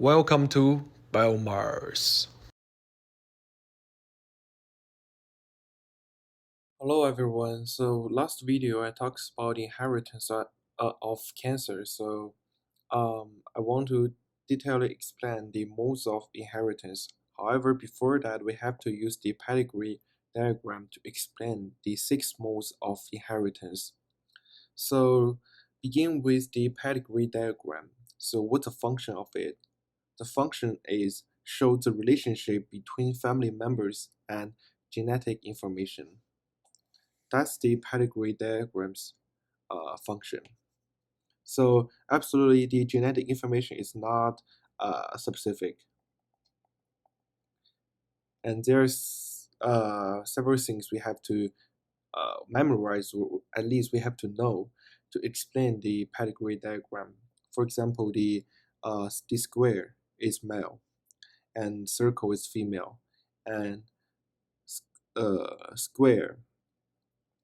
Welcome to BioMars. Hello everyone. So last video I talked about inheritance of cancer. I want to detailedly explain the modes of inheritance. However, before that we have to use the pedigree diagram to explain the 6 modes of inheritance. So begin with the pedigree diagram. So what's the function of it? The function is show the relationship between family members and genetic information. That's the pedigree diagram's function. So absolutely, the genetic information is not specific, and there's several things we have to memorize, or at least we have to know to explain the pedigree diagram. For example, the square is male, and circle is female, and square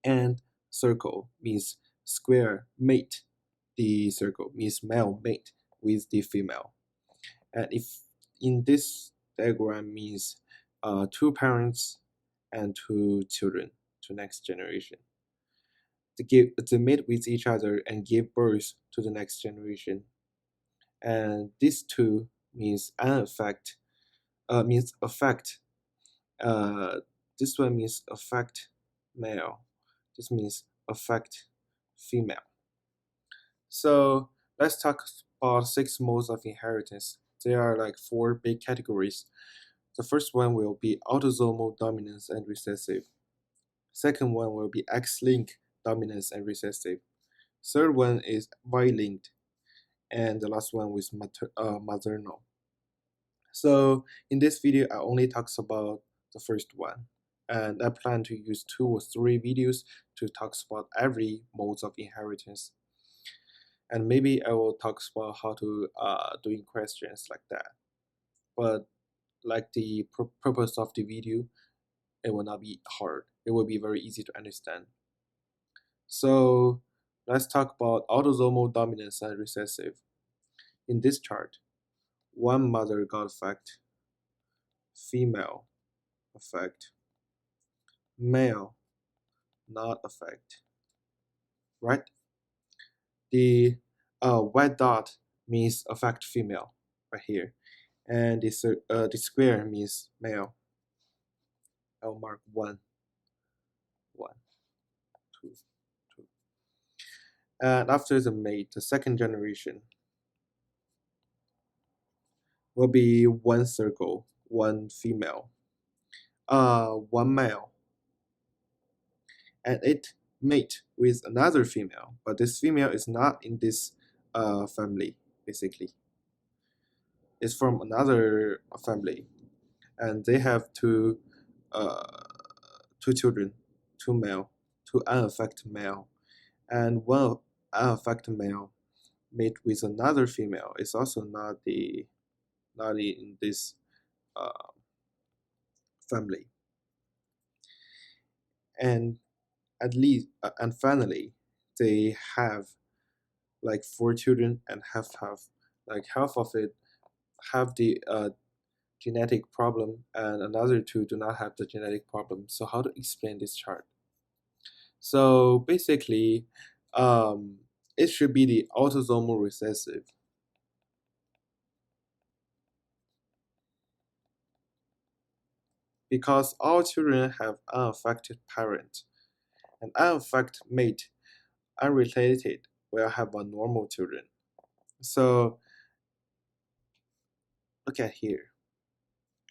and circle means square mate. The circle means male mate with the female. And if in this diagram means 2 parents and 2 children to next generation. To mate with each other and give birth to the next generation. And these two means means affect. Uh, this one means affect male. This means affect female. So let's talk about 6 modes of inheritance. There are like 4 big categories. The first one will be autosomal dominance and recessive. Second one will be X-linked dominance and recessive. Third one is Y-linked, and the last one was maternal. So in this video, I only talks about the first one, and I plan to use 2 or 3 videos to talk about every modes of inheritance. And maybe I will talk about how to doing questions like that. But like the purpose of the video, it will not be hard. It will be very easy to understand. So let's talk about autosomal dominance and recessive. In this chart, one mother got affect, female affect, male not affect, right? The white dot means affect female right here, and the square means male. I'll mark 1, 2, 2. And after the mate, the second generation will be 1 circle, 1 female, 1 male, and it mate with another female, but this female is not in this family, basically. It's from another family, and they have uh, 2 children, 2 male, 2 unaffected male, and 1 unaffected male mate with another female. It's also not in this uh, family, and and finally they have like 4 children, and half, like half of it have the genetic problem, and another 2 do not have the genetic problem. So how to explain this chart? So basically, it should be the autosomal recessive, because all children have unaffected parent, and unaffected mate, unrelated, will have a normal children. So look at here.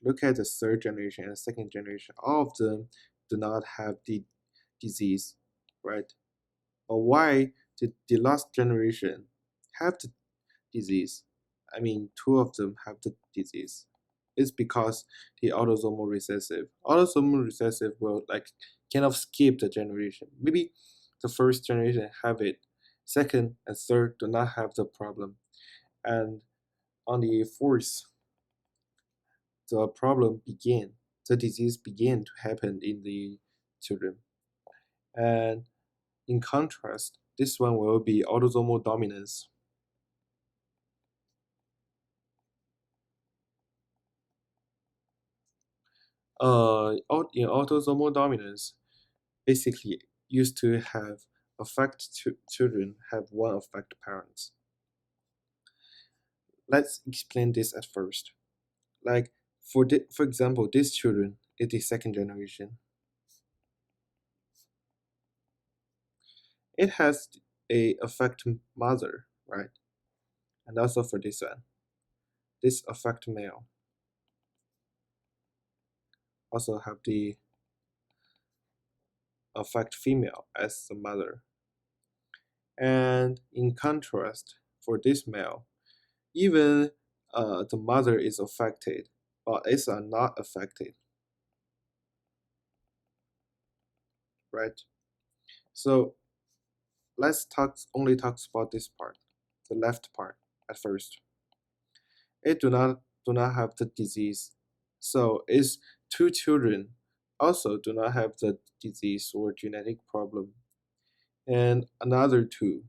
Look at the third generation and the second generation. All of them do not have the disease, right? But why did the last generation have the disease? I mean, 2 of them have the disease. It's because the autosomal recessive. Autosomal recessive will like kind of skip the generation. Maybe the first generation have it, second and third do not have the problem, and on the fourth, the problem began. The disease began to happen in the children. And in contrast, this one will be autosomal dominance. in autosomal dominance, basically used to have children have one affect parents. Let's explain this at first. Like for example, this children is the second generation. It has a affect mother, right? And also for this one, this affect male also have the affect female as the mother. And in contrast, for this male, even the mother is affected, but it's not affected, right? So let's only talk about this part, the left part at first. It do not have the disease, so its two children also do not have the disease or genetic problem, and another two.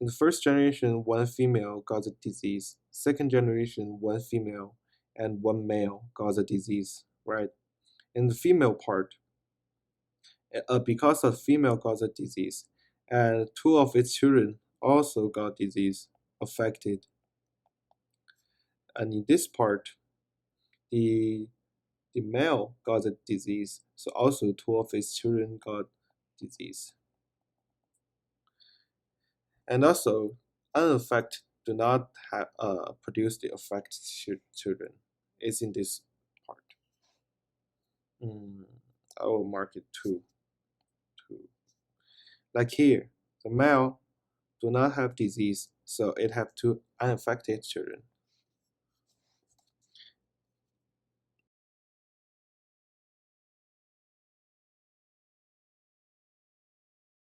In the first generation, one female got the disease. Second generation, one female and one male got the disease, right? In the female part, because the female got the disease, and two of its children also got disease affected. And in this part, the male got the disease, so also two of its children got disease. And also, unaffected do not have produce the affected children. It's in this part. I will mark it two. Like here, the male do not have disease, so it have two unaffected children.